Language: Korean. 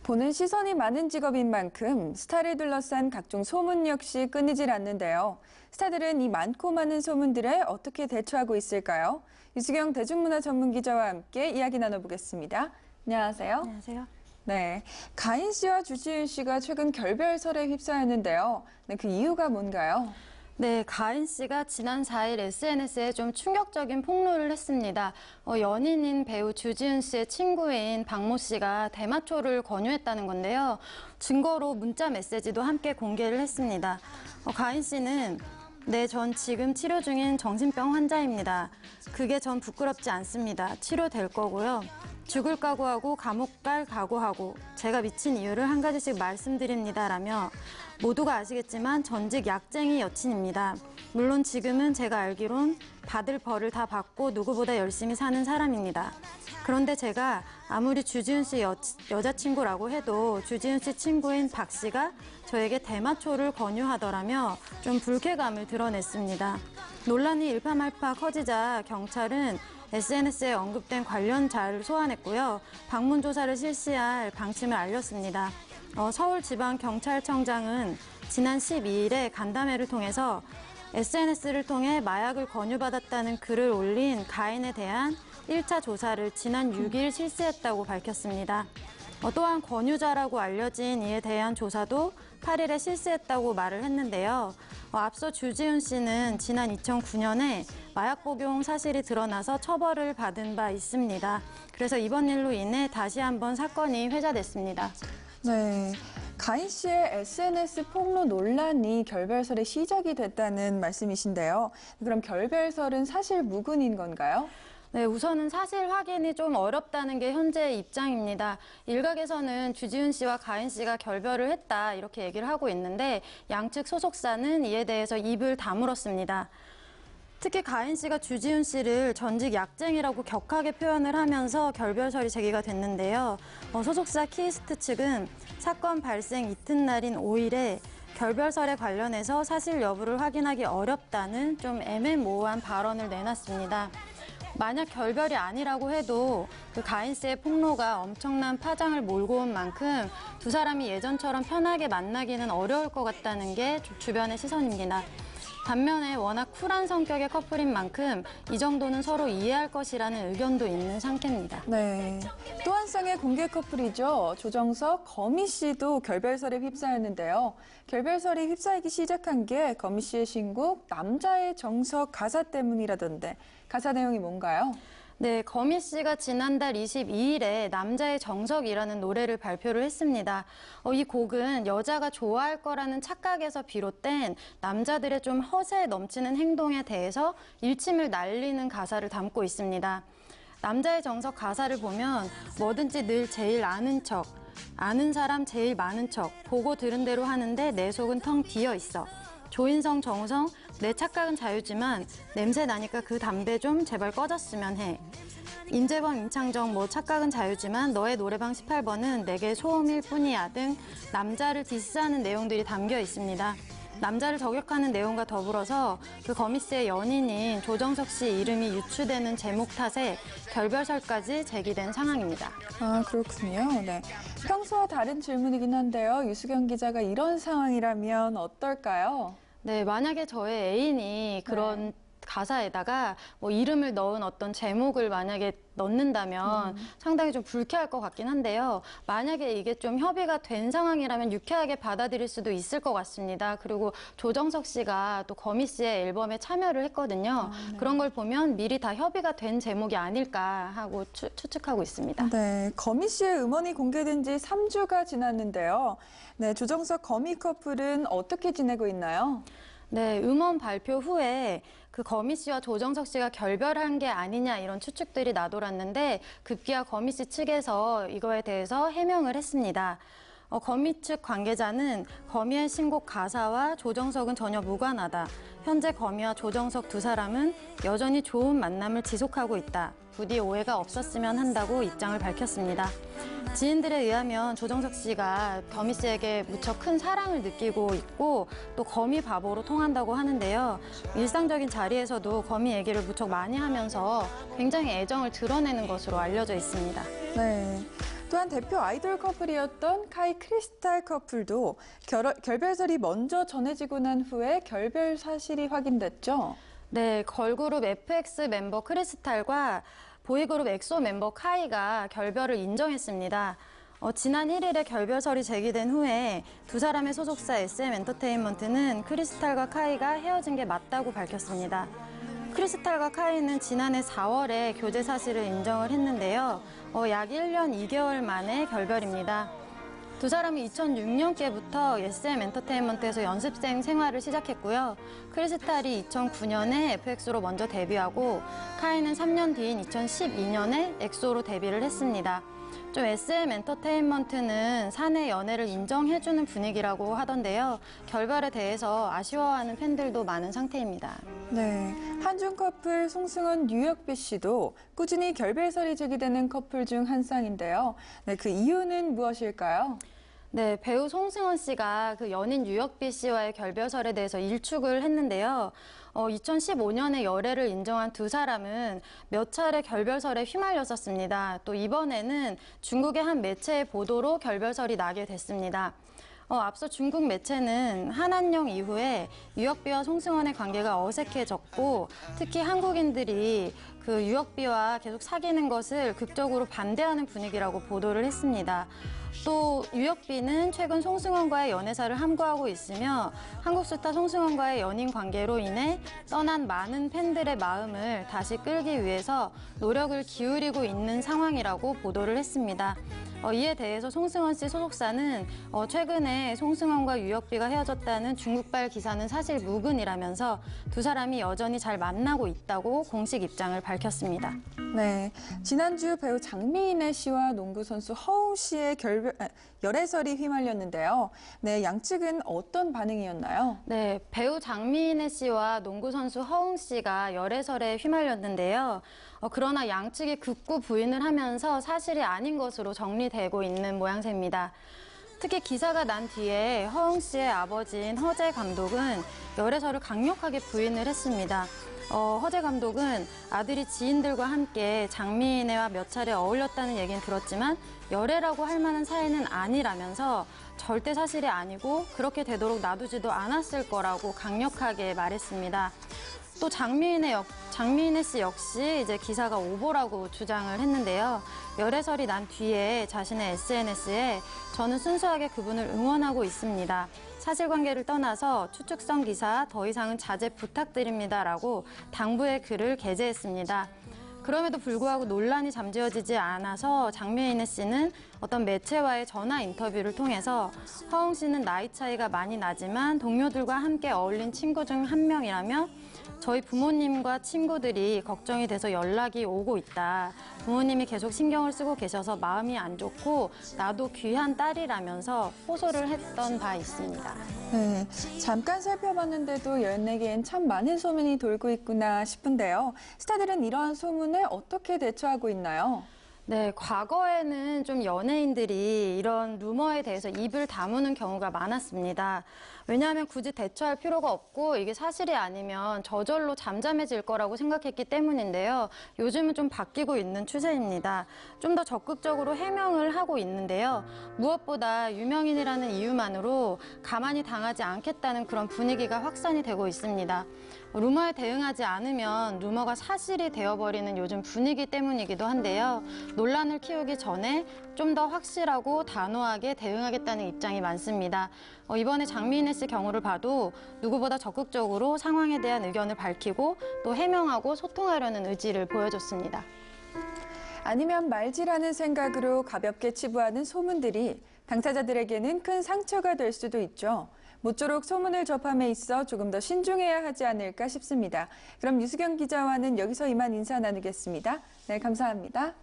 보는 시선이 많은 직업인 만큼 스타를 둘러싼 각종 소문 역시 끊이질 않는데요. 스타들은 이 많고 많은 소문들에 어떻게 대처하고 있을까요? 유수경 대중문화 전문기자와 함께 이야기 나눠보겠습니다. 안녕하세요. 안녕하세요. 네, 가인 씨와 주지훈 씨가 최근 결별설에 휩싸였는데요. 네, 그 이유가 뭔가요? 네, 가인 씨가 지난 4일 SNS에 좀 충격적인 폭로를 했습니다. 연인인 배우 주지훈 씨의 친구인 박모 씨가 대마초를 권유했다는 건데요. 증거로 문자 메시지도 함께 공개를 했습니다. 가인 씨는 네, 전 지금 치료 중인 정신병 환자입니다. 그게 전 부끄럽지 않습니다. 치료될 거고요. 죽을 각오하고 감옥 갈 각오하고 제가 미친 이유를 한 가지씩 말씀드립니다라며 모두가 아시겠지만 전직 약쟁이 여친입니다. 물론 지금은 제가 알기론 받을 벌을 다 받고 누구보다 열심히 사는 사람입니다. 그런데 제가 아무리 주지훈 씨 여자친구라고 해도 주지훈 씨 친구인 박 씨가 저에게 대마초를 권유하더라며 좀 불쾌감을 드러냈습니다. 논란이 일파만파 커지자 경찰은 SNS에 언급된 관련 자료를 소환했고요. 방문 조사를 실시할 방침을 알렸습니다. 서울지방경찰청장은 지난 12일에 간담회를 통해서 SNS를 통해 마약을 권유받았다는 글을 올린 가인에 대한 1차 조사를 지난 6일 실시했다고 밝혔습니다. 또한 권유자라고 알려진 이에 대한 조사도 8일에 실시했다고 말을 했는데요. 앞서 주지훈 씨는 지난 2009년에 마약 복용 사실이 드러나서 처벌을 받은 바 있습니다. 그래서 이번 일로 인해 다시 한번 사건이 회자됐습니다. 네, 가인 씨의 SNS 폭로 논란이 결별설의 시작이 됐다는 말씀이신데요. 그럼 결별설은 사실 무근인 건가요? 네, 우선은 사실 확인이 좀 어렵다는 게 현재의 입장입니다. 일각에서는 주지훈 씨와 가인 씨가 결별을 했다 이렇게 얘기를 하고 있는데 양측 소속사는 이에 대해서 입을 다물었습니다. 특히 가인 씨가 주지훈 씨를 전직 약쟁이라고 격하게 표현을 하면서 결별설이 제기가 됐는데요. 소속사 키스트 측은 사건 발생 이튿날인 5일에 결별설에 관련해서 사실 여부를 확인하기 어렵다는 좀 애매모호한 발언을 내놨습니다. 만약 결별이 아니라고 해도 그 가인 씨의 폭로가 엄청난 파장을 몰고 온 만큼 두 사람이 예전처럼 편하게 만나기는 어려울 것 같다는 게 주변의 시선입니다. 반면에 워낙 쿨한 성격의 커플인 만큼 이 정도는 서로 이해할 것이라는 의견도 있는 상태입니다. 네, 또 한 쌍의 공개 커플이죠. 조정석, 거미 씨도 결별설에 휩싸였는데요. 결별설이 휩싸이기 시작한 게 거미 씨의 신곡 남자의 정석 가사 때문이라던데 가사 내용이 뭔가요? 네, 거미 씨가 지난달 22일에 남자의 정석이라는 노래를 발표를 했습니다. 이 곡은 여자가 좋아할 거라는 착각에서 비롯된 남자들의 좀 허세 넘치는 행동에 대해서 일침을 날리는 가사를 담고 있습니다. 남자의 정석 가사를 보면 뭐든지 늘 제일 아는 척, 아는 사람 제일 많은 척, 보고 들은 대로 하는데 내 속은 텅 비어 있어. 조인성, 정우성, 내 착각은 자유지만 냄새 나니까 그 담배 좀 제발 꺼졌으면 해. 임재범, 임창정, 착각은 자유지만 너의 노래방 18번은 내게 소음일 뿐이야 등 남자를 디스하는 내용들이 담겨 있습니다. 남자를 저격하는 내용과 더불어서 그 거미 씨의 연인인 조정석 씨 이름이 유추되는 제목 탓에 결별설까지 제기된 상황입니다. 아, 그렇군요. 네. 평소와 다른 질문이긴 한데요. 유수경 기자가 이런 상황이라면 어떨까요? 네, 만약에 저의 애인이 그런 가사에다가 이름을 넣은 어떤 제목을 만약에 넣는다면 상당히 좀 불쾌할 것 같긴 한데요. 만약에 이게 좀 협의가 된 상황이라면 유쾌하게 받아들일 수도 있을 것 같습니다. 그리고 조정석 씨가 또 거미 씨의 앨범에 참여를 했거든요. 네. 그런 걸 보면 미리 다 협의가 된 제목이 아닐까 하고 추측하고 있습니다. 네, 거미 씨의 음원이 공개된 지 3주가 지났는데요. 네, 조정석 거미 커플은 어떻게 지내고 있나요? 네, 음원 발표 후에 그 거미 씨와 조정석 씨가 결별한 게 아니냐 이런 추측들이 나돌았는데 급기야 거미 씨 측에서 이거에 대해서 해명을 했습니다. 거미 측 관계자는 거미의 신곡 가사와 조정석은 전혀 무관하다. 현재 거미와 조정석 두 사람은 여전히 좋은 만남을 지속하고 있다. 부디 오해가 없었으면 한다고 입장을 밝혔습니다. 지인들에 의하면 조정석 씨가 거미 씨에게 무척 큰 사랑을 느끼고 있고 또 거미 바보로 통한다고 하는데요. 일상적인 자리에서도 거미 얘기를 무척 많이 하면서 굉장히 애정을 드러내는 것으로 알려져 있습니다. 네. 또한 대표 아이돌 커플이었던 카이 크리스탈 커플도 결별설이 먼저 전해지고 난 후에 결별 사실이 확인됐죠. 네, 걸그룹 FX 멤버 크리스탈과 보이그룹 엑소 멤버 카이가 결별을 인정했습니다. 지난 1일에 결별설이 제기된 후에 두 사람의 소속사 SM엔터테인먼트는 크리스탈과 카이가 헤어진 게 맞다고 밝혔습니다. 크리스탈과 카이는 지난해 4월에 교제 사실을 인정을 했는데요. 약 1년 2개월 만에 결별입니다. 두 사람이 2006년께부터 SM엔터테인먼트에서 연습생 생활을 시작했고요. 크리스탈이 2009년에 FX로 먼저 데뷔하고 카이는 3년 뒤인 2012년에 엑소로 데뷔를 했습니다. 좀 SM엔터테인먼트는 사내 연애를 인정해주는 분위기라고 하던데요. 결별에 대해서 아쉬워하는 팬들도 많은 상태입니다. 네, 한중 커플 송승헌, 류혁비 씨도 꾸준히 결별설이 제기되는 커플 중 한 쌍인데요. 네, 그 이유는 무엇일까요? 네, 배우 송승헌 씨가 그 연인 류혁비 씨와의 결별설에 대해서 일축을 했는데요. 2015년에 열애를 인정한 두 사람은 몇 차례 결별설에 휘말렸었습니다. 또 이번에는 중국의 한 매체의 보도로 결별설이 나게 됐습니다. 앞서 중국 매체는 한안령 이후에 류혁비와 송승헌의 관계가 어색해졌고 특히 한국인들이 그 류혁비와 계속 사귀는 것을 극적으로 반대하는 분위기라고 보도를 했습니다. 또 류혁비는 최근 송승헌과의 연애사를 함구하고 있으며 한국 스타 송승헌과의 연인 관계로 인해 떠난 많은 팬들의 마음을 다시 끌기 위해서 노력을 기울이고 있는 상황이라고 보도를 했습니다. 이에 대해서 송승헌 씨 소속사는 최근에 송승헌과 류혁비가 헤어졌다는 중국발 기사는 사실 무근이라면서 두 사람이 여전히 잘 만나고 있다고 공식 입장을 밝혔습니다. 네, 지난주 배우 장미인혜 씨와 농구 선수 허웅 씨의 열애설이 휘말렸는데요. 네, 양측은 어떤 반응이었나요? 네, 배우 장미인혜 씨와 농구 선수 허웅 씨가 열애설에 휘말렸는데요. 그러나 양측이 극구 부인을 하면서 사실이 아닌 것으로 정리되고 있는 모양새입니다. 특히 기사가 난 뒤에 허웅 씨의 아버지인 허재 감독은 열애설을 강력하게 부인을 했습니다. 허재 감독은 아들이 지인들과 함께 장미인혜와 몇 차례 어울렸다는 얘기는 들었지만 열애라고 할 만한 사이는 아니라면서 절대 사실이 아니고 그렇게 되도록 놔두지도 않았을 거라고 강력하게 말했습니다. 또 장미인혜 씨 역시 이제 기사가 오보라고 주장을 했는데요. 열애설이 난 뒤에 자신의 SNS에 저는 순수하게 그분을 응원하고 있습니다. 사실관계를 떠나서 추측성 기사 더 이상은 자제 부탁드립니다라고 당부의 글을 게재했습니다. 그럼에도 불구하고 논란이 잠재워지지 않아서 장미인혜 씨는 어떤 매체와의 전화 인터뷰를 통해서 허웅 씨는 나이 차이가 많이 나지만 동료들과 함께 어울린 친구 중 한 명이라며 저희 부모님과 친구들이 걱정이 돼서 연락이 오고 있다. 부모님이 계속 신경을 쓰고 계셔서 마음이 안 좋고 나도 귀한 딸이라면서 호소를 했던 바 있습니다. 네, 잠깐 살펴봤는데도 연예계엔 참 많은 소문이 돌고 있구나 싶은데요. 스타들은 이러한 소문에 어떻게 대처하고 있나요? 네, 과거에는 좀 연예인들이 이런 루머에 대해서 입을 다무는 경우가 많았습니다. 왜냐하면 굳이 대처할 필요가 없고 이게 사실이 아니면 저절로 잠잠해질 거라고 생각했기 때문인데요. 요즘은 좀 바뀌고 있는 추세입니다. 좀 더 적극적으로 해명을 하고 있는데요. 무엇보다 유명인이라는 이유만으로 가만히 당하지 않겠다는 그런 분위기가 확산이 되고 있습니다. 루머에 대응하지 않으면 루머가 사실이 되어버리는 요즘 분위기 때문이기도 한데요. 논란을 키우기 전에 좀 더 확실하고 단호하게 대응하겠다는 입장이 많습니다. 이번에 장미인혜 씨 경우를 봐도 누구보다 적극적으로 상황에 대한 의견을 밝히고 또 해명하고 소통하려는 의지를 보여줬습니다. 아니면 말지라는 생각으로 가볍게 치부하는 소문들이 당사자들에게는 큰 상처가 될 수도 있죠. 모쪼록 소문을 접함에 있어 조금 더 신중해야 하지 않을까 싶습니다. 그럼 유수경 기자와는 여기서 이만 인사 나누겠습니다. 네, 감사합니다.